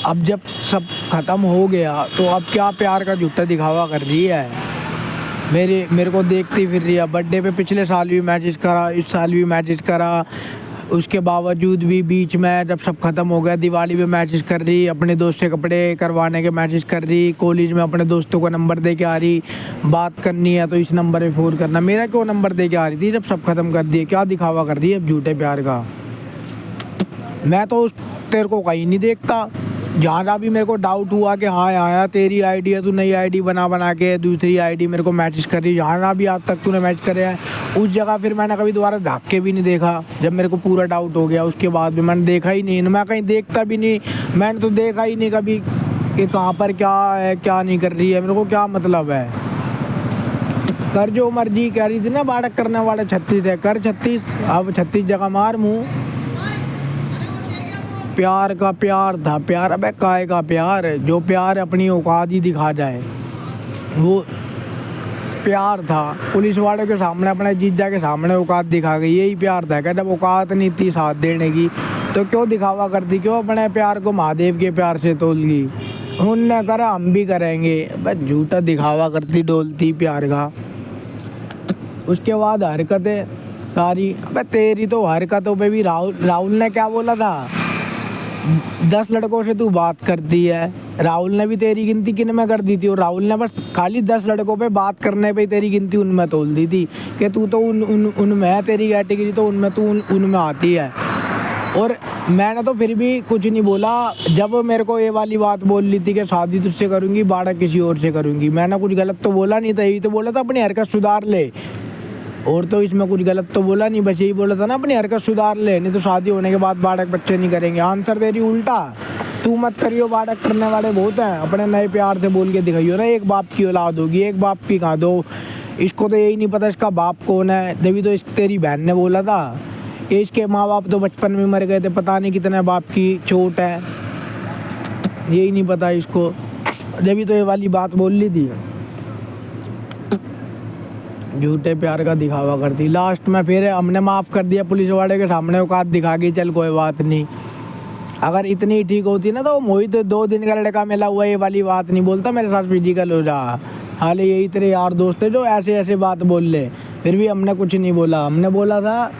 अब जब सब ख़त्म हो गया तो अब क्या प्यार का झूठा दिखावा कर रही है। मेरे को देखती फिर रही है। बर्थडे पे पिछले साल भी मैसेज करा, इस साल भी मैसेज करा, उसके बावजूद भी बीच में जब सब ख़त्म हो गया दिवाली पे मैसेज कर रही, अपने दोस्त से कपड़े करवाने के मैसेज कर रही, कॉलेज में अपने दोस्तों का नंबर दे के आ रही, बात करनी है तो इस नंबर पे फ़ोन करना। मेरा क्यों नंबर दे के आ रही थी जब सब ख़त्म कर दिए? क्या दिखावा कर रही है अब झूठे प्यार का? मैं तो तेरे को कहीं नहीं देखता। जहाँ भी मेरे को डाउट हुआ कि हाँ आया तेरी आईडी है, तू नई आईडी बना के दूसरी आईडी मेरे को मैसेज कर रही, जहाँ भी आज तक तूने मैसेज करे हैं उस जगह फिर मैंने कभी दोबारा झाँक के भी नहीं देखा। जब मेरे को पूरा डाउट हो गया उसके बाद भी मैंने देखा ही नहीं, मैं कहीं देखता भी नहीं, मैंने तो देखा ही नहीं कभी कि कहाँ पर क्या है क्या नहीं कर रही है। मेरे को क्या मतलब है? कर जो मर्जी। कह रही थी ना बाड़क करने वाले 36 है, कर 36, अब 36 जगह मार मुँह। प्यार का प्यार था प्यार, अबे काय का प्यार? जो प्यार अपनी औकात ही दिखा जाए वो प्यार था। पुलिस वालों के सामने, अपने जीजा के सामने औकात दिखा गई, यही प्यार था क्या? जब औकात नहीं थी साथ देने की तो क्यों दिखावा करती, क्यों अपने प्यार को महादेव के प्यार से तोलगी? उनने करा हम भी करेंगे, बस झूठा दिखावा करती डोलती प्यार का। उसके बाद हरकतें सारी, अबे तेरी तो हरकतों पे भी राहुल ने क्या बोला था? 10 लड़कों से तू बात करती है। राहुल ने भी तेरी गिनती किन में कर दी थी? और राहुल ने बस खाली 10 लड़कों पे बात करने पे तेरी गिनती उनमें तोल दी थी कि तू तो उनमें है, तेरी कैटेगरी तो उनमें, तू उनमें आती है। और मैंने तो फिर भी कुछ नहीं बोला जब मेरे को ये वाली बात बोल ली थी कि शादी तुझसे करूँगी बाड़ा किसी और से करूँगी। मैंने कुछ गलत तो बोला नहीं था, यही तो बोला था अपनी हरकत सुधार ले। और तो इसमें कुछ गलत तो बोला नहीं, बस यही बोला था ना अपनी हरकत सुधार ले, नहीं तो शादी होने के बाद बाड़क बच्चे नहीं करेंगे। आंसर दे रही उल्टा, तू मत करियो, बाड़क करने वाले बहुत हैं। अपने नए प्यार से बोल के दिखाइयो ना, एक बाप की औलाद होगी, एक बाप की कहाँ दो। इसको तो यही नहीं पता इसका बाप कौन है। जब तो तेरी बहन ने बोला था कि इसके माँ बाप तो बचपन में मर गए थे, पता नहीं कितने बाप की चोट है, यही नहीं पता इसको। जब तो ये वाली बात बोल ली थी, झूठे प्यार का दिखावा करती। लास्ट में फिर हमने माफ़ कर दिया पुलिस वाले के सामने, औकात दिखा गई, चल कोई बात नहीं। अगर इतनी ठीक होती ना तो मोहित 2 दिन का लड़का मिला हुआ ये वाली बात नहीं बोलता मेरे साथ फिजिकल हो जा। हाल यही तेरे यार दोस्त है जो ऐसे ऐसे बात बोल ले। फिर भी हमने कुछ नहीं बोला, हमने बोला था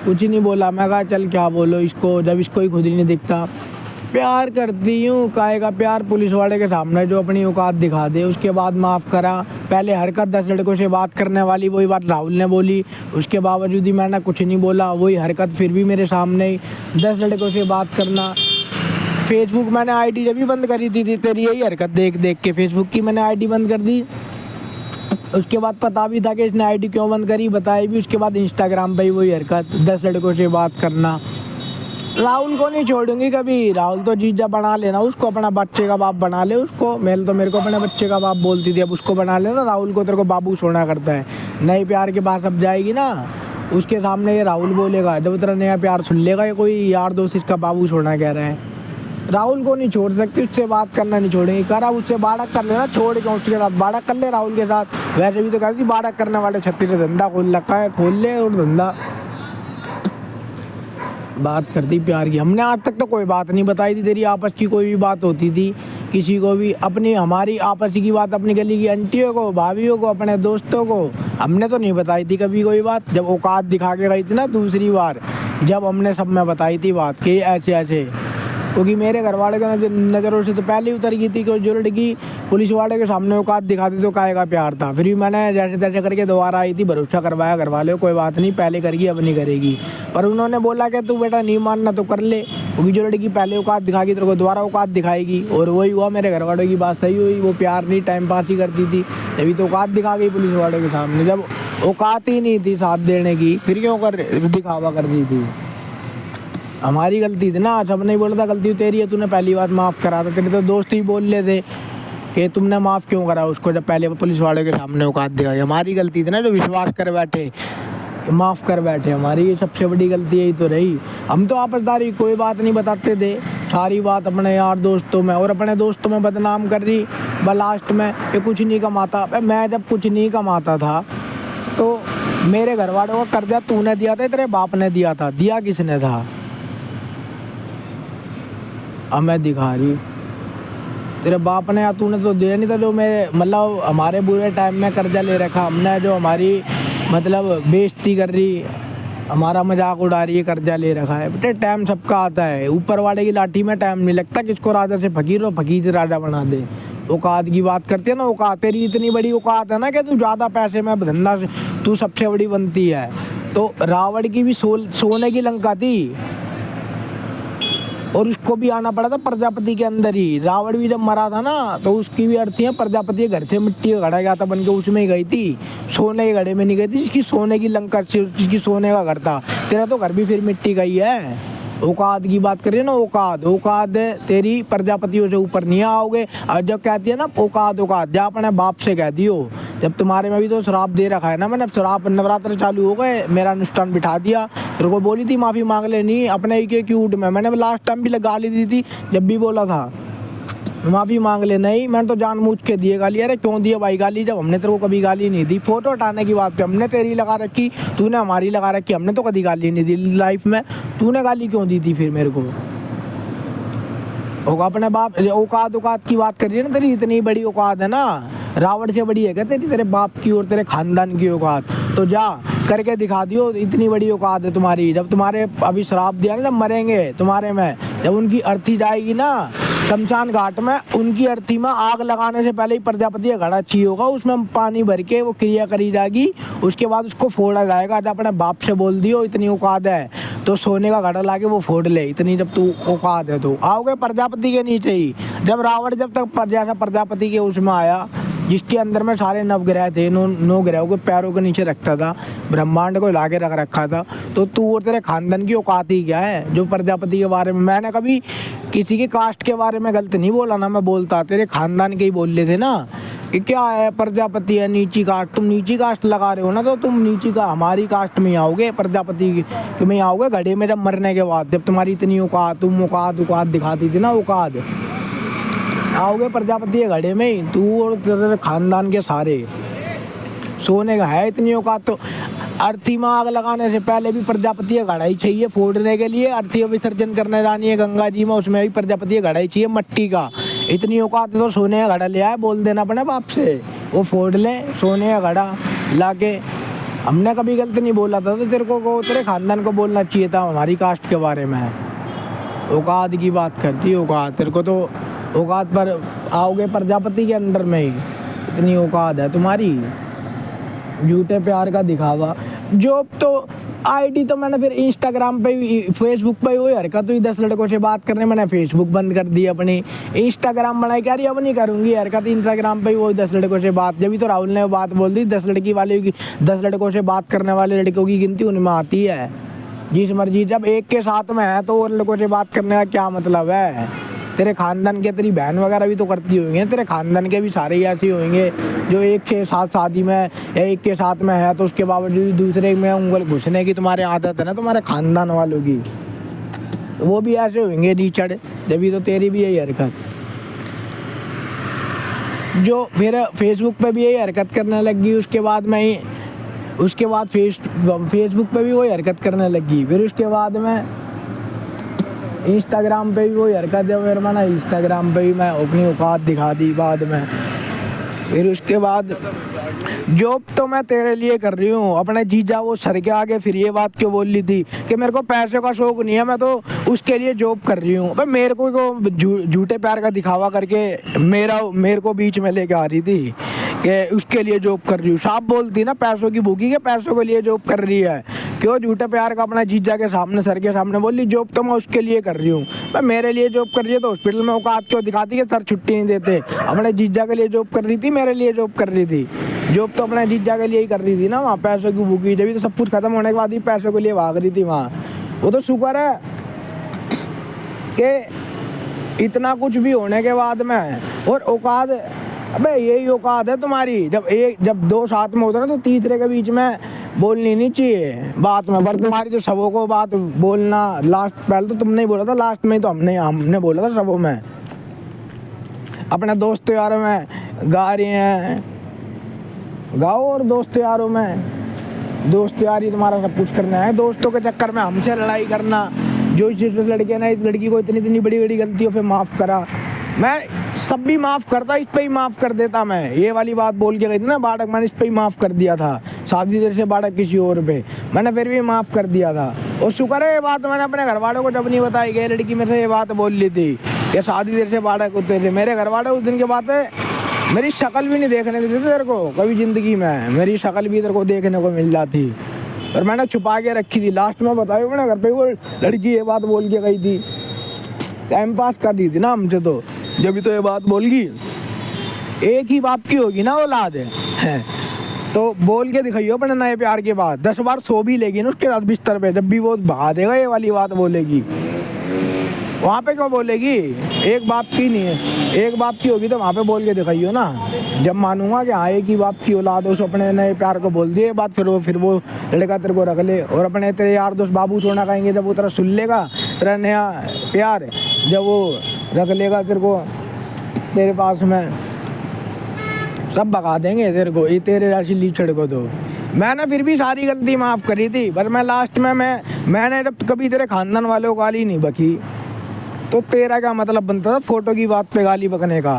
कुछ नहीं बोला। मैं कहा चल क्या बोलो इसको, जब इसको ही खुद ही नहीं दिखता। प्यार करती हूँ काहे का प्यार? पुलिस वाले के सामने जो अपनी औकात दिखा दे, उसके बाद माफ़ करा। पहले हरकत 10 लड़कों से बात करने वाली वही बात राहुल ने बोली, उसके बावजूद ही मैंने कुछ नहीं बोला। वही हरकत फिर भी मेरे सामने ही 10 लड़कों से बात करना। फेसबुक मैंने आईडी जब भी बंद करी थी तेरी यही हरकत देख देख के फेसबुक की मैंने आईडी बंद कर दी। उसके बाद पता भी था कि इसने आईडी क्यों बंद करी, बताई भी। उसके बाद इंस्टाग्राम पे ही वही हरकत, 10 लड़कों से बात करना। राहुल को नहीं छोड़ूंगी कभी। राहुल तो जीजा बना लेना, उसको अपना बच्चे का बाप बना ले उसको। मेरे को अपने बच्चे का बाप बोलती थी, अब उसको बना लेना। राहुल को तेरे को बाबू छोड़ना करता है। नए प्यार के पास अब जाएगी ना, उसके सामने ये राहुल बोलेगा, जब तेरा नया प्यार सुन लेगा ये कोई यार दोस्त इसका बाबू छोड़ना कह रहे हैं। राहुल को नहीं छोड़ सकती, उससे बात करना नहीं छोड़ेंगे। करा उससे बाड़क कर लेना, छोड़ के उसके साथ बाड़क कर ले राहुल के साथ। वैसे भी तो कहती बाड़क करने वाले 36 ने धंधा खोल रखा है, खोल ले और धंधा। बात करती प्यार की। हमने आज तक तो कोई बात नहीं बताई थी तेरी आपस की। कोई भी बात होती थी किसी को भी, अपनी हमारी आपस की बात अपनी गली की आंटियों को, भाभीियों को, अपने दोस्तों को हमने तो नहीं बताई थी कभी कोई बात। जब औकात दिखा के गई थी ना दूसरी बार, जब हमने सब में बताई थी बात कि ऐसे ऐसे, क्योंकि मेरे घर वाले के नज़रों से तो पहले ही उतर गई थी कि जो लड़की पुलिस वाले के सामने औकात दिखाती तो काहे का प्यार था। फिर भी मैंने जैसे तैसे करके दोबारा आई थी, भरोसा करवाया घर वाले, कोई बात नहीं पहले करेगी अब नहीं करेगी। पर उन्होंने बोला कि तू बेटा नहीं मानना तो कर ले, क्योंकि जो लड़की पहले औकात दिखाएगी तेरे को दोबारा औकात दिखाएगी। और वही हुआ, मेरे घर वालों की बात सही हुई। वो प्यार नहीं टाइम पास ही करती थी, तभी तो औकात दिखा गई पुलिस वालों के सामने। जब औकात ही नहीं थी साथ देने की फिर क्यों कर दिखावा कर दी थी? हमारी गलती थी ना, सब नहीं बोला था गलती तेरी है, तूने पहली बात माफ़ करा था। तेरे तो दोस्त ही बोल ले थे कि तुमने माफ़ क्यों करा उसको जब पहले पुलिस वालों के सामने औकात दिखाई। हमारी गलती थी ना जो विश्वास कर बैठे, माफ़ कर बैठे। हमारी ये सबसे बड़ी गलती यही तो रही। हम तो आपसदारी कोई बात नहीं बताते थे, सारी बात अपने यार दोस्तों में, और अपने दोस्तों में बदनाम कर रही। लास्ट में ये कुछ नहीं कमाता। मैं जब कुछ नहीं कमाता था तो मेरे घर वालों का कर्जा तूने दिया था, तेरे बाप ने दिया था? दिया किसने था? अब मैं दिखा रही। तेरे बाप ने या तूने तो दिया नहीं था जो मेरे मतलब हमारे बुरे टाइम में कर्जा ले रखा हमने, जो हमारी मतलब बेइज्जती कर रही, हमारा मजाक उड़ा रही है, कर्जा ले रखा है। बेटे टाइम सबका आता है, ऊपर वाले की लाठी में टाइम नहीं लगता। किसको राजा से फकीर और फकीर से राजा बना दे। औकात की बात करती है ना, औकात तेरी इतनी बड़ी औकात है ना कि तू ज़्यादा पैसे में धंधा तू सबसे बड़ी बनती है। तो रावण की भी सोने की लंका थी और उसको भी आना पड़ा था प्रजापति के अंदर ही। रावण भी जब मरा था ना तो उसकी भी अर्थी है, प्रजापति के घर से मिट्टी का घड़ा गया था बन के, उसमें ही गई थी, सोने के घड़े में नहीं गई थी जिसकी सोने की लंका, जिसकी सोने का घर था। तेरा तो घर भी फिर मिट्टी का ही है। औकात की बात करिए ना, औकात औकात तेरी प्रजापतियों से ऊपर नहीं आओगे। और जब कहती है ना औकात औकात, जा अपने बाप से कह दियो। जब तुम्हारे में भी तो श्राप दे रखा है ना मैंने, श्राप नवरात्र चालू हो गए, मेरा अनुष्ठान बिठा दिया, तेरे को बोली थी माफ़ी मांग लेनी अपने ही के क्यूट में। मैंने लास्ट टाइम भी गाली दी थी जब भी बोला था माफ़ी मांग ले, नहीं मैंने तो जानबूझ के दिए गाली। अरे क्यों दिए भाई गाली, जब हमने तेरे को कभी गाली नहीं दी। फोटो हटाने की बात पे हमने तेरी लगा रखी, तूने हमारी लगा रखी, हमने तो कभी गाली नहीं दी लाइफ में। तूने गाली क्यों दी थी फिर मेरे को? होगा अपने बाप। औकात औकात की बात करिए ना, तेरी इतनी बड़ी औकात है ना, रावण से बड़ी है क्या तेरी, तेरे बाप की और तेरे खानदान की औकात? तो जा करके दिखा दियो, इतनी बड़ी औकात है तुम्हारी। जब तुम्हारे अभी श्राप दिया ना, जब मरेंगे तुम्हारे में, जब उनकी अर्थी जाएगी ना शमशान घाट में, उनकी अर्थी में आग लगाने से पहले ही प्रजापति का घड़ा चाहिए होगा, उसमें पानी भर के वो क्रिया करी जाएगी, उसके बाद उसको फोड़ा जाएगा। जब अपने बाप से बोल दियो इतनी औकात है तो सोने का घड़ा ला के वो फोड़ ले, इतनी जब तू औकात है तो। आओगे प्रजापति के नीचे ही। जब रावण जब तक जैसा प्रजापति के उसमें आया, जिसके अंदर में सारे नवग्रह थे, नौ ग्रहों के पैरों के नीचे रखता था, ब्रह्मांड को हिला के रख रखा था, तो तू और तेरे खानदान की औकात ही क्या है जो प्रजापति के बारे में? मैंने कभी किसी की कास्ट के बारे में गलत नहीं बोला ना, मैं बोलता तेरे खानदान के ही बोल लेते ना कि क्या है प्रजापति है नीची कास्ट। तुम नीची कास्ट लगा रहे हो ना, तो तुम नीची का हमारी कास्ट में आओगे, प्रजापति के में आओगे घड़े में जब मरने के बाद। जब तुम्हारी इतनी औकात, तुम औकात दिखाती थी ना, औकात आओगे प्रजापति के घड़े में ही, तू और तेरे खानदान के सारे। सोने का है इतनी औकात तो अर्थी में आग लगाने से पहले भी प्रजापति का घड़ा ही चाहिए फोड़ने के लिए। अर्थी को विसर्जन करने जानी है गंगा जी में, उसमें भी प्रजापति का घड़ा ही चाहिए मट्टी का। इतनी औकात तो सोने का घड़ा ले आए, बोल देना अपने बाप से वो फोड़ ले सोने का घड़ा ला के। हमने कभी गलत नहीं बोला था, तो तेरे को तेरे खानदान को बोलना चाहिए था हमारी कास्ट के बारे में। औकात की बात करती है, औकात तेरे को तो औकात पर आओगे प्रजापति के अंदर में ही, इतनी औकात है तुम्हारी। झूठे प्यार का दिखावा। जो तो आईडी तो मैंने फिर इंस्टाग्राम पे भी, फेसबुक पे वही हरकत हुई 10 लड़कों से बात करने, मैंने फेसबुक बंद कर दी अपनी, इंस्टाग्राम बनाई, कह रही अब नहीं करूँगी हरकत इंस्टाग्राम पे वही 10 लड़कों से बात। जब भी तो राहुल ने वो बात बोल दी 10 लड़की वाले की, 10 लड़कों से बात करने वाले लड़कों की गिनती उनमें आती है। जिस मर्जी, जब एक के साथ में है तो और लड़कों से बात करने का क्या मतलब है? तेरे खानदान के, तेरी बहन वगैरह भी तो करती होंगी, तेरे खानदान के भी सारे ही ऐसे होंगे जो एक के साथ शादी में या एक के साथ में है तो उसके बावजूद दूसरे में उंगल घुसने की तुम्हारे आदत है ना, तुम्हारे खानदान वालों की, तो वो भी ऐसे होंगे नीचड़। जब तो तेरी भी यही हरकत, जो फिर फेसबुक पे भी यही हरकत करने लगी, उसके बाद फेसबुक पे भी वही हरकत करने लगी, फिर उसके बाद में इंस्टाग्राम पे भी वही हरकत है। फिर मैंने इंस्टाग्राम पे भी मैं अपनी औकात दिखा दी बाद में। फिर उसके बाद जॉब तो मैं तेरे लिए कर रही हूँ, अपने जीजा वो सर के आगे फिर ये बात क्यों बोल ली थी कि मेरे को पैसे का शौक नहीं है, मैं तो उसके लिए जॉब कर रही हूँ। भाई मेरे को तो झूठे प्यार का दिखावा करके मेरे को बीच में लेके आ रही थी कि उसके लिए जॉब कर रही हूँ। साफ बोलती ना पैसों की भूखी के पैसों के लिए जॉब कर रही है, क्यों झूठे प्यार का अपना जीजा के सामने, सर के सामने बोल ली जॉब तो मैं उसके लिए कर रही हूँ। भाई मेरे लिए जॉब कर रही है तो हॉस्पिटल में औकात क्यों दिखाती है, सर छुट्टी नहीं देते। अपने जीजा के लिए जॉब कर रही थी, मेरे लिए जॉब कर रही थी। जॉब तो अपने जीजा के लिए ही कर रही थी ना, वहाँ पैसों की भूखी। जब तो सब कुछ खत्म होने के बाद ही पैसों के लिए भाग रही थी वहाँ। वो तो शुक्र है कि इतना कुछ भी होने के बाद में और औकात, अबे यही औकात है तुम्हारी। जब दो साथ में होता ना तो तीसरे के बीच में बोलनी नहीं चाहिए बात में, पर तुम्हारी तो सबों को बात बोलना, लास्ट पहले तो तुमने ही बोला था, लास्ट में तो हमने बोला था सबों में। अपने दोस्त यारों में गा रही हैं, गाओ, और दोस्त यारों में दोस्त यारी तुम्हारा सब कुछ करना है। दोस्तों के चक्कर में हमसे लड़ाई करना, जो इस लड़के ने इस लड़की को इतनी इतनी बड़ी बड़ी गलतियों पे माफ़ करा, मैं सब भी माफ़ करता, इस पे ही माफ़ कर देता। मैं ये वाली बात बोल के गई थी ना बाड़क, मैंने इस पे ही माफ़ कर दिया था। शादी देर से बाड़क किसी और पे, मैंने फिर भी माफ़ कर दिया था। और शुक्र है ये बात मैंने अपने घर वालों को जब नहीं बताई गई, लड़की मेरे से ये बात बोल ली थी कि शादी देर से बाड़क उतरे। मेरे घर वाले उस दिन के बाद मेरी शक्ल भी नहीं देखने देते तेरे को कभी ज़िंदगी में, मेरी शक्ल भी तेरे को देखने को मिल जाती, और मैंने छुपा के रखी थी। लास्ट में बताया मैंने घर पे वो लड़की ये बात बोल के गई थी, टाइम पास कर रही थी ना हमसे, तो जब तो ये बात बोल गई, एक ही बाप की होगी ना औलाद है तो बोल के दिखाइयो अपने नए प्यार के बाद। 10 बार सो भी लेगी ना उसके साथ बिस्तर पे, जब भी वो भगा देगा ये वाली बात बोलेगी, वहाँ पे क्यों बोलेगी? एक बाप की नहीं है, एक बाप की होगी तो वहाँ पे बोल के दिखाइयो ना। जब मानूंगा कि हाँ एक ही बाप की औलाद, उस अपने नए प्यार को बोल दिए बात, फिर वो लड़का तेरे को रख ले। और अपने तेरे यार दोस्त बाबू सोना कहेंगे, जब वो तेरा सुन लेगा तेरा नया प्यार, जब वो रख लेगा तेरे को तेरे पास में, सब भगा देंगे तेरे को, ये तेरे राशि लीचड़ को। तो मैंने फिर भी सारी गलती माफ़ करी थी, पर मैं लास्ट में मैंने जब कभी तेरे खानदान वालों को गाली नहीं बकी, तो तेरा क्या मतलब बनता था फोटो की बात पे गाली बकने का?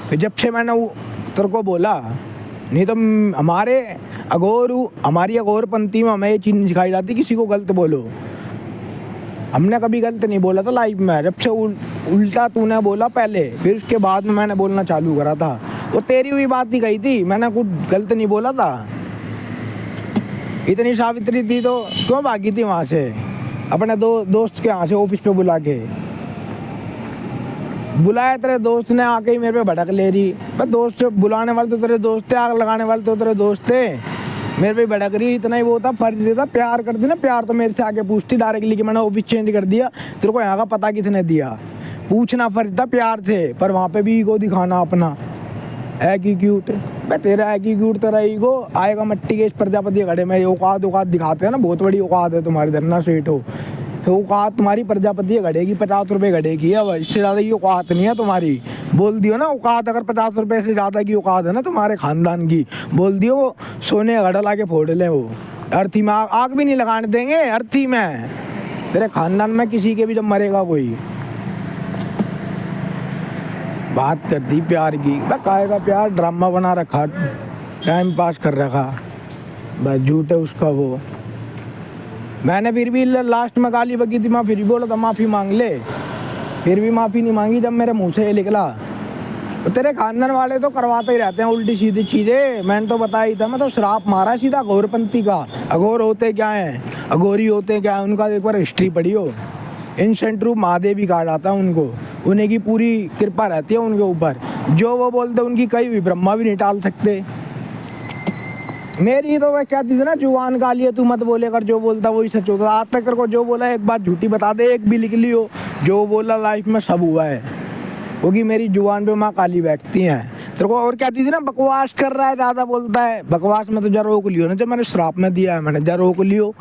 फिर जब से मैंने तेरे को बोला, नहीं तो हमारी अगोरपंथी में हमें ये चीज़ सिखाई जाती, किसी को गलत बोलो। हमने कभी गलत नहीं बोला था लाइफ में, जब से उल्टा तूने बोला पहले, फिर उसके बाद में मैंने बोलना चालू करा था। वो तेरी हुई बात ही कही थी, मैंने कुछ गलत नहीं बोला था। इतनी सावित्री थी तो क्यों भागी थी वहाँ से अपने दोस्त के यहाँ से, ऑफिस पे बुला के बुलाया तेरे दोस्त ने, आके ही मेरे पे भड़क ले रही। पर दोस्त बुलाने वाले तो तेरे दोस्त थे, आग लगाने वाले तो तेरे दोस्त थे, मेरे पे भड़क रही। इतना ही वो था, फर्ज था, प्यार करती ना, प्यार तो मेरे से आके पूछती डायरेक्टली कि मैंने ऑफिस चेंज कर दिया, तेरे को यहाँ का पता किसने दिया? पूछना फर्ज था, प्यार थे, पर वहाँ पे भी ईगो दिखाना अपना एटीट्यूड। मैं तेरा एटीट्यूड, तेरा ईगो आएगा मट्टी के इस प्रजापति घड़े में। औकात दिखाते हैं ना, बहुत बड़ी औकात है तुम्हारी, धरना सेठ हो, औकात तुम्हारी प्रजापति घड़ेगी 50 रुपये घड़ेगी, अब इससे ज़्यादा की औकात नहीं है तुम्हारी। बोल दियो ना औकात, अगर 50 रुपये से ज़्यादा की औकात है ना तुम्हारे खानदान की, बोल दियो वो सोने घड़ा ला के फोड़ लें, वो अर्थी में आग भी नहीं लगाने देंगे, अर्थी में तेरे खानदान में किसी के भी जब मरेगा कोई। बात करती प्यार की, काहे का प्यार, ड्रामा बना रखा, टाइम पास कर रखा, बस झूठ है उसका वो। मैंने फिर भी लास्ट में गाली बकी थी, मैं फिर भी बोला था माफ़ी मांग ले, फिर भी माफ़ी नहीं मांगी। जब मेरे मुंह से ये निकला, तो तेरे खानदान वाले तो करवाते ही रहते हैं उल्टी सीधी चीज़ें, मैंने तो बताया ही था। मैं तो श्राप मारा सीधा अघोरपंथी का। अघोर होते क्या हैं, अघोरी होते क्या हैं, उनका एक बार हिस्ट्री पढ़ियो। इंसेंट रूप महादेवी कहा जाता है उनको, उन्हीं की पूरी कृपा रहती है उनके ऊपर, जो वो बोलते उनकी कहीं भी ब्रह्मा भी नहीं टाल सकते। मेरी तो वह कहती थी ना, जुबान गाली है तू मत बोले कर, जो बोलता वही सच होता। आज तक तेरे को जो बोला एक बार झूठी बता दे, एक भी लिख लियो, जो बोला लाइफ में सब हुआ है, क्योंकि मेरी जुबान पे माँ काली बैठती हैं। तेरे को और कहती थी ना बकवास कर रहा है, ज़्यादा बोलता है, बकवास में तो जरा रोक लियो ना, जब मैंने श्राप में दिया है मैंने, जरा रोक लियो,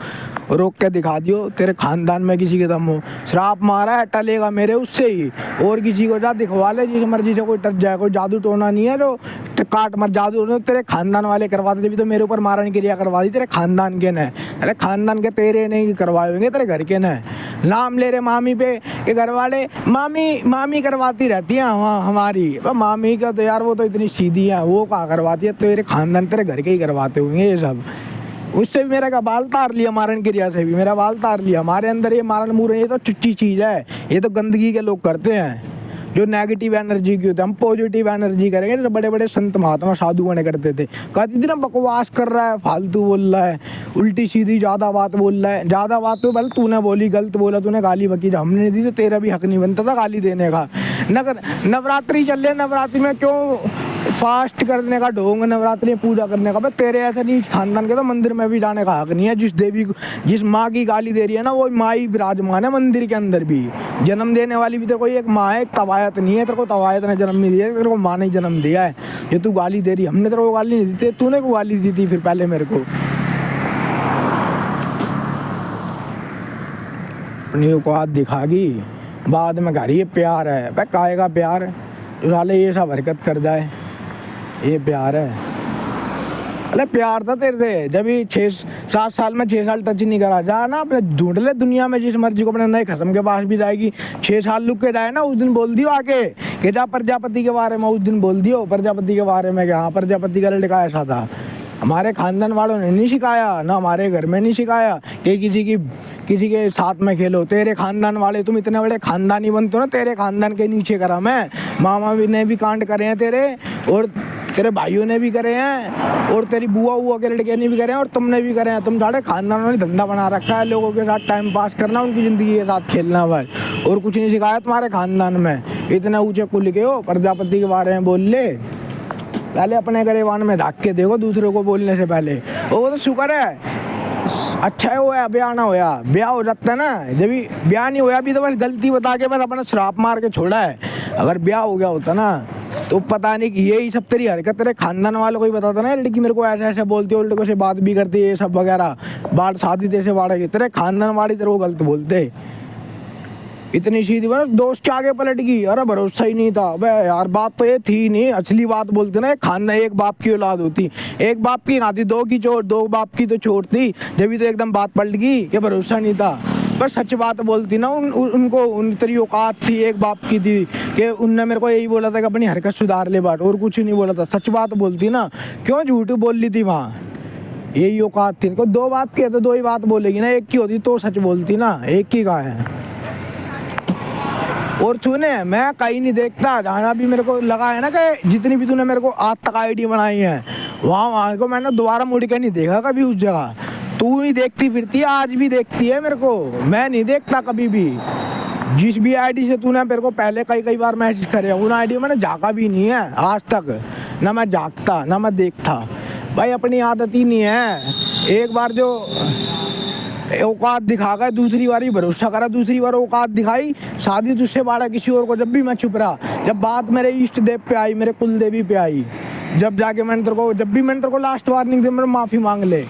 रोक के दिखा दियो। तेरे खानदान में किसी के दम हो, श्राप मारा है टलेगा मेरे उससे ही, और किसी को जा दिखवा ले जिस मर्जी से, कोई टच जाए, कोई जादू टोना नहीं है जो काट मर जादू तो तेरे खानदान वाले करवाते, जब तो मेरे ऊपर मारने की क्रिया करवा दी तेरे खानदान के ने। अरे खानदान के तेरे नहीं करवाए होंगे, तेरे घर के ने। नाम ले रहे मामी पे के घर वाले, मामी करवाती रहती है हमारी, मामी का तो यार वो तो इतनी सीधी है, वो कहाँ करवाती है, तेरे खानदान तेरे घर के ही करवाते होंगे ये सब। उससे भी मेरा का बाल तार लिया, मारन क्रिया से भी मेरा बाल तार लिया। हमारे अंदर ये मारन मूरन ये तो चुच्ची चीज़ है, ये तो गंदगी के लोग करते हैं, जो नेगेटिव एनर्जी की होती है। हम पॉजिटिव एनर्जी करेंगे, जो बड़े बड़े संत महात्मा साधु बने करते थे। कहती थी ना बकवास कर रहा है, फालतू बोल रहा है, उल्टी सीधी ज़्यादा बात बोल रहा है। ज़्यादा बात तो भले तूने बोली, गलत बोला तूने, गाली बकी जब हमने नहीं दी तो तेरा भी हक नहीं बनता था गाली देने का। नवरात्रि चल रही, नवरात्रि में क्यों फास्ट करने का ढोंग, नवरात्रि पूजा करने का, बस तेरे ऐसे नहीं खानदान के तो मंदिर में भी जाने का हक नहीं है। जिस देवी को, जिस माँ की गाली दे रही है ना, वो माँ ही विराजमान है मंदिर के अंदर भी। जन्म देने वाली भी तेरे को एक माँ है, एक तवायत नहीं है, तेरे को तवायत ने जन्म नहीं दिया, तेरे को माँ ने जन्म दिया है। ये तू गाली दे रही, हमने तेरे को गाली नहीं दी, तूने को गाली दी थी फिर पहले मेरे को। अपनी औकात दिखागी, बाद में घर ये प्यार है, भाई काहे का प्यार, जो साले ये सब हरकत कर जाए, ये प्यार है। अरे प्यार था तेरे से, जब भी 6-7 साल में 6 साल टच नहीं करा, जा ना अपने ढूंढ ले दुनिया में जिस मर्जी को, अपने नए खत्म के पास भी जाएगी, 6 साल लुक के जाए ना, उस दिन बोल दियो आके कि जा प्रजापति के बारे में, उस दिन बोल दियो प्रजापति के बारे में कि हाँ प्रजापति का लड़का ऐसा था। हमारे खानदान वालों ने नहीं सिखाया, ना हमारे घर में नहीं सिखाया कि किसी के साथ में खेलो। तेरे खानदान वाले, तुम इतने बड़े खानदानी बनते हो ना, तेरे खानदान के नीचे करा मैं, मामा भी ने भी कांड करे हैं तेरे, और तेरे भाइयों ने भी करे हैं, और तेरी बुआ के लड़के ने भी करे हैं, और तुमने भी करे हैं। तुम सारे खानदानों ने धंधा बना रखा है लोगों के साथ टाइम पास करना, उनकी ज़िंदगी के साथ खेलना, बस और कुछ नहीं सिखाया तुम्हारे खानदान में। इतने ऊँचे कुल के हो, प्रजापति के बारे में बोल ले, पहले अपने गरेवान में झाँक के देखो दूसरों को बोलने से पहले। वो तो शुक्र है अच्छा है होया ब्याह ना होया, ब्याह हो जाता है ना, जब भी ब्याह नहीं होया अभी तो बस गलती बता के बस अपना श्राप मार के छोड़ा है। अगर ब्याह हो गया होता ना तो पता नहीं कि यही सब तेरी हरकत तेरे खानदान वालों को ही बताता ना, लड़की मेरे को ऐसे ऐसे बोलती है, लड़कों से बात भी करती है, ये सब वगैरह, बाढ़ शादी तेरे बाढ़ तेरे खानदान वाली तेरे को गलत बोलते। इतनी सीधी बात, दोस्त के आगे पलट गई, अरे भरोसा ही नहीं था। अबे यार बात तो ये थी नहीं, असली बात बोलते ना, खानदान एक बाप की औलाद होती, एक बाप की आती, दो की चोट, दो बाप की तो छोड़ थी, जब भी तो एकदम बात पलट गई कि भरोसा नहीं था। बस सच बात बोलती ना, उनको उन तेरी औकात थी, एक बाप की थी कि उनने मेरे को यही बोला था कि अपनी हरकत सुधार ले, बात और कुछ नहीं बोला था, सच बात बोलती ना, क्यों झूठ बोल ली थी वहाँ, यही औकात थी। इनको दो बाप की है तो दो ही बात बोलेगी ना, एक की होती तो सच बोलती ना, एक की कहाँ है। और तूने, मैं कहीं नहीं देखता, जहाँ भी मेरे को लगा है ना कि जितनी भी तूने मेरे को आज तक आईडी बनाई है, वहाँ को मैंने दोबारा मुड़ के नहीं देखा कभी उस जगह। तू ही देखती फिरती है, आज भी देखती है मेरे को, मैं नहीं देखता कभी भी। जिस भी आईडी से तूने मेरे को पहले कई बार मैसेज करे, उन आईडी में मैंने झाँका भी नहीं है आज तक, ना मैं झाँकता ना मैं देखता। भाई अपनी आदत ही नहीं है, एक बार जो औकात दिखा गए, दूसरी बार ही भरोसा करा, दूसरी बार औकात दिखाई, शादी तुझसे बाड़ा किसी और को, जब भी मैं चुप रहा, जब बात मेरे इष्ट देव पे आई, मेरे कुल देवी पे आई, जब जाके मैंने तेरे को, जब भी मैंने तेरे को लास्ट वार्निंग दी, मेरे माफ़ी मांग ले,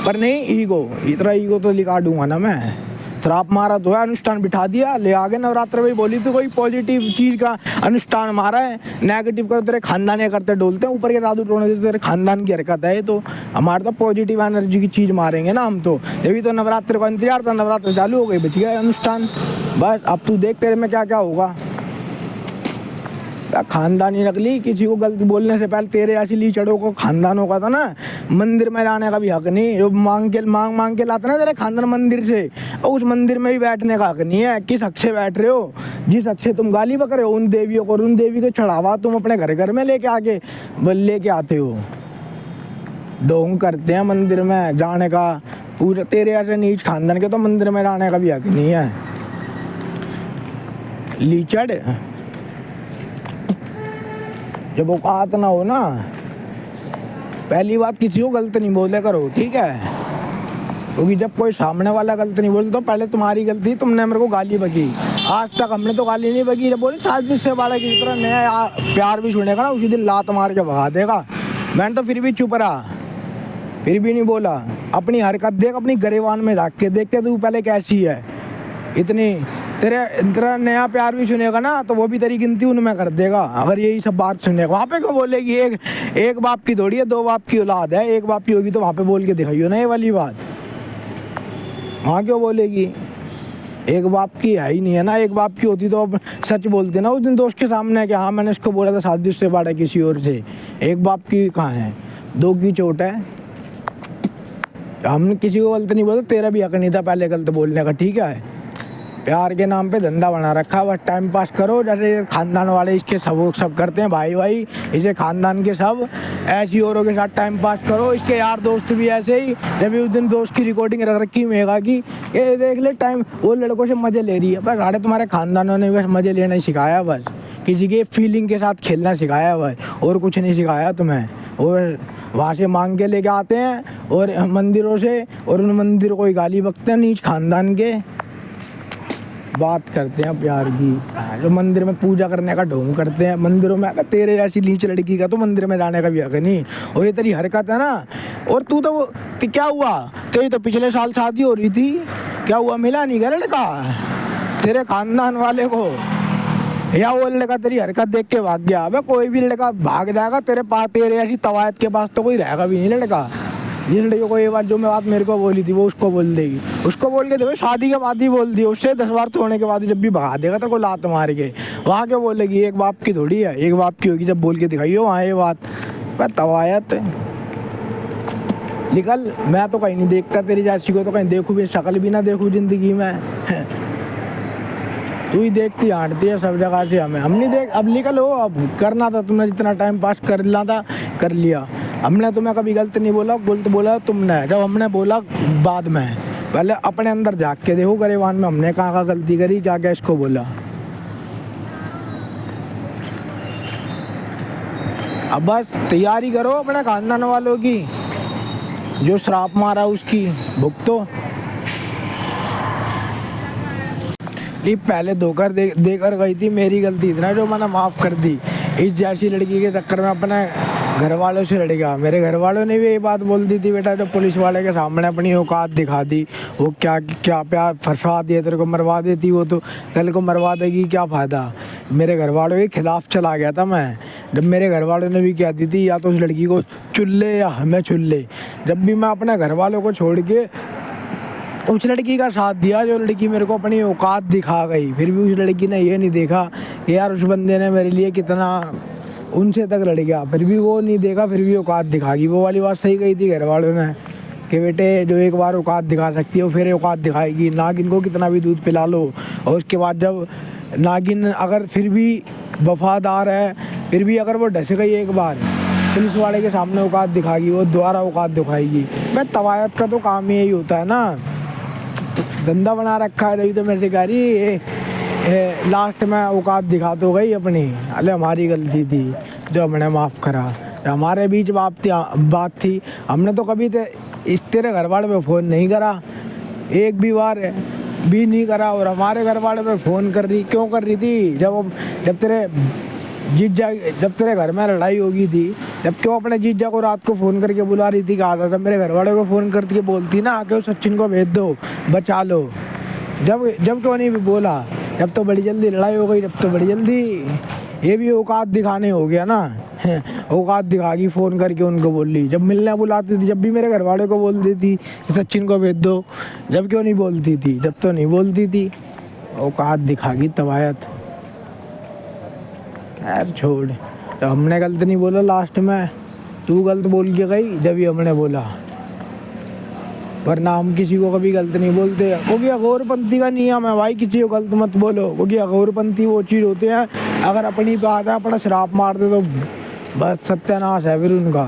पर नहीं ईगो, इतना ईगो तो लिखा दूंगा ना मैं। श्राप मारा तो है, अनुष्ठान बिठा दिया, ले आगे नवरात्र में बोली तो कोई पॉजिटिव चीज़ का अनुष्ठान मारा है, नेगेटिव का तेरे खानदान करते डोलते हैं, ऊपर के रादू टोने से तेरे खानदान की हरकत है। तो हमारे तो पॉजिटिव एनर्जी की चीज़ मारेंगे ना हम तो, जब तो नवरात्र का इंतजार था, नवरात्र चालू हो गई, बच गया अनुष्ठान, बस अब तू देख तेरे में क्या क्या होगा। खानदानी नकली, किसी को गलत बोलने से पहले तेरे ऐसी ली चढ़ो को खानदानों का था ना, मंदिर में जाने का भी हक नहीं, जो मांग के लाते ना तेरे खानदान मंदिर से, और उस मंदिर में भी बैठने का हक नहीं है। किस हक से बैठ रहे हो, जिस हक से तुम गाली बक रहे हो उन देवियों को, उन देवी को चढ़ावा तुम अपने घर में लेके आके लेके आते हो, ढोंग करते हैं मंदिर में जाने का। पूरे तेरे ऐसे नीच खानदान के तो मंदिर में जाने का भी हक नहीं है। लीचड़, जब औकात ना हो ना, पहली बात किसी को गलत नहीं बोले करो, ठीक है, क्योंकि जब कोई सामने वाला गलत नहीं बोलता तो पहले तुम्हारी गलती, तुमने मेरे को गाली बकी। आज तक हमने तो गाली नहीं बकी, जब बोली शादी से बाड़ा की तरह नया प्यार भी सुनेगा ना, उसी दिन लात मार के भगा देगा। मैंने तो फिर भी चुप रहा, फिर भी नहीं बोला। अपनी हरकत देख, अपनी गरेवान में झाँक के देख के तू पहले कैसी है, इतनी तेरा नया प्यार भी सुनेगा ना तो वो भी तेरी गिनती उनमें कर देगा। अगर यही सब बात सुनेगा, वहाँ पे क्यों बोलेगी एक बाप की थोड़ी है, दो बाप की औलाद है, एक बाप की होगी तो वहाँ पे बोल के दिखाइयो ना ये वाली बात, वहाँ क्यों बोलेगी। एक बाप की है ही नहीं है ना, एक बाप की होती तो अब सच बोलते ना उस दिन दोस्त के सामने कि हाँ मैंने इसको बोला था शादी से बाड़ा किसी और से। एक बाप की कहाँ है, दो की चोट है। हमने किसी को गलत नहीं बोलते, तेरा भी हक नहीं था पहले गलत बोलने का, ठीक है। प्यार के नाम पे धंधा बना रखा, बस टाइम पास करो, जैसे खानदान वाले इसके सब करते हैं, भाई इसे खानदान के सब ऐसी औरों के साथ टाइम पास करो। इसके यार दोस्त भी ऐसे ही, जब उस दिन दोस्त की रिकॉर्डिंग रख रखी मेगा की, ये देख ले टाइम, वो लड़कों से मज़े ले रही है। बस साढ़े तुम्हारे खानदानों ने बस मज़े लेना ही सिखाया, बस किसी के फीलिंग के साथ खेलना सिखाया, बस और कुछ नहीं सिखाया तुम्हें। और वहाँ से मांग के लेके आते हैं और मंदिरों से, और उन मंदिरों को गाली बकते हैं, नीच खानदान के बात करते हैं प्यार की, जो मंदिर में पूजा करने का ढोंग करते हैं मंदिरों में। अगर तेरे ऐसी नीच लड़की का तो मंदिर में जाने का भी हक नहीं। और ये तेरी हरकत है ना, और तू तो क्या हुआ, तेरी तो पिछले साल शादी हो रही थी, क्या हुआ, मिला नहीं गया लड़का तेरे खानदान वाले को, या वो लड़का तेरी हरकत देख के भाग गया। अबे कोई भी लड़का भाग जाएगा तेरे पास, तेरे ऐसी तवायत के पास तो कोई रहेगा भी नहीं लड़का। जिस लड़के को ये बात, जो मैं बात मेरे को बोली थी, वो उसको बोल देगी, उसको बोल के देखो, शादी के बाद ही बोल दी, उससे 10 बार छोड़ने के बाद जब भी भगा देगा तेरे को लात मार के, वहाँ क्यों बोलेगी? एक बाप की थोड़ी है, एक बाप की होगी जब बोल के दिखाइयो वहाँ ये बात। पर तवायत निकल। मैं तो कहीं नहीं देखता तेरी जैसी को, तो कहीं देखूँ भी, शक्ल भी ना देखूँ ज़िंदगी में। तू ही देखती आंटती है सब जगह से हमें, हम नहीं देख। अब निकल हो, अब करना था तुमने, जितना टाइम पास करना था कर लिया। हमने तुम्हें कभी गलत नहीं बोला, गलत बोला तुमने जब हमने बोला बाद में। पहले अपने अंदर झाँक के देखो गरेवान में हमने कहाँ कहाँ गलती करी, क्या क्या इसको बोला। अब बस तैयारी करो अपने खानदान वालों की, जो श्राप मारा उसकी भुगतो। ये पहले धोकर देकर गई थी, मेरी गलती थी ना जो मैंने माफ़ कर दी। इस जैसी लड़की के चक्कर में अपने घर वालों से लड़ गया। मेरे घर वालों ने भी यही बात बोल दी थी, बेटा जो पुलिस वाले के सामने अपनी औकात दिखा दी, वो क्या क्या प्यार फंसा दिया, तेरे को मरवा देती, वो तो कल को मरवा देगी, क्या फ़ायदा। मेरे घर वालों के खिलाफ चला गया था मैं, जब मेरे घर वालों ने भी कह दी थी या तो उस लड़की को चुन ले या हमें चुन ले। जब भी मैं अपने घर वालों को छोड़ के उस लड़की का साथ दिया, जो लड़की मेरे को अपनी औकात दिखा गई, फिर भी उस लड़की ने ये नहीं देखा कि यार उस बंदे ने मेरे लिए कितना उनसे तक लड़ गया, फिर भी वो नहीं देखा, फिर भी औकात दिखाएगी। वो वाली बात सही कही थी घर वालों ने कि बेटे जो एक बार औकात दिखा सकती है वो फिर औकात दिखाएगी। नागिन को कितना भी दूध पिला लो, और उसके बाद जब नागिन अगर फिर भी वफादार है, फिर भी अगर वो ढस गई एक बार, पुलिस वाले के सामने औकात दिखाएगी, वो दोबारा औकात दिखाएगी। मैं तवायत का तो काम ही यही होता है ना, धंधा बना रखा है। तभी तो मेरे से कह रही लास्ट में औकात दिखा तो गई अपनी। अरे हमारी गलती थी जो हमने माफ़ करा, हमारे बीच बात थी। हमने तो कभी इस तेरे घर वाले पे फ़ोन नहीं करा, एक भी बार भी नहीं करा। और हमारे घर वाले पे फ़ोन कर रही, क्यों कर रही थी? जब तेरे घर में लड़ाई होगी थी, जब क्यों अपने जीजा को रात को फ़ोन करके बुला रही थी? कहा था मेरे घर वालों को फ़ोन करके बोलती ना कि सचिन को भेज दो, बचा लो। जब क्यों नहीं बोला? जब तो बड़ी जल्दी लड़ाई हो गई, जब तो बड़ी जल्दी ये भी औकात दिखाने हो गया ना। औकात दिखागी फ़ोन करके उनको बोल ली। जब मिलने बुलाती थी, जब भी मेरे घर वालों को बोल देती कि सचिन को भेज दो, जब क्यों नहीं बोलती थी? जब तो नहीं बोलती थी। औकात दिखागी तवायत। यार छोड़, तो हमने गलत नहीं बोला, लास्ट में तू गलत बोल के गई जब ही हमने बोला, वरना हम किसी को कभी गलत नहीं बोलते। क्योंकि अघोरपंथी का नियम है भाई, किसी को गलत मत बोलो। क्योंकि अघोरपंथी वो चीज़ होते हैं, अगर अपनी बात है अपना श्राप मार दे तो बस सत्यानाश है फिर उनका।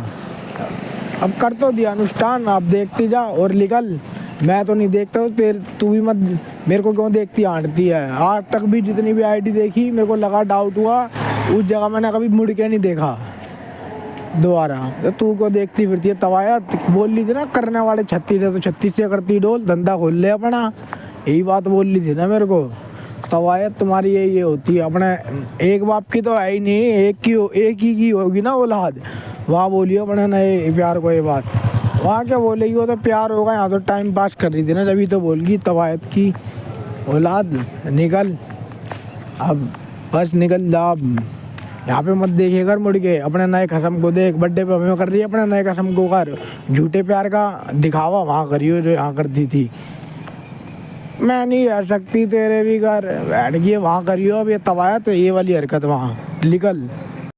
अब कर तो दिया अनुष्ठान, अब देखती जा और निकल। मैं तो नहीं देखता, तो तू भी मत मेरे को क्यों देखती आंटती है। आज तक भी जितनी भी आईडी देखी, मेरे को लगा, डाउट हुआ, उस जगह मैंने कभी मुड़ के नहीं देखा दोबारा। तो तू को देखती फिरती है तवायत। बोल ली थी ना करने वाले 36 है तो 36 से करती डोल, धंधा खोल ले अपना, यही बात बोल ली थी ना मेरे को। तवायत तुम्हारी ये होती है। अपने एक बाप की तो है ही नहीं, एक ही की होगी ना औलाद, वहाँ बोलियो अपने नए प्यार को ये बात। वहाँ क्या बोलेगी? वो तो प्यार होगा, यहाँ तो टाइम पास कर रही थी ना, जब तो बोलगी तवायत की औलाद। निकल अब, बस निकल जा। यहाँ पे मत देखे कर मुड़ के, अपने नए कसम को देख। बर्थडे पे हमें कर रही है, अपने नए कसम को कर। झूठे प्यार का दिखावा वहाँ करियो जो यहाँ करती थी। मैं नहीं रह सकती तेरे भी घर, बैठ गई वहाँ करियो अब ये तवायत, ये वाली हरकत वहाँ। निकल।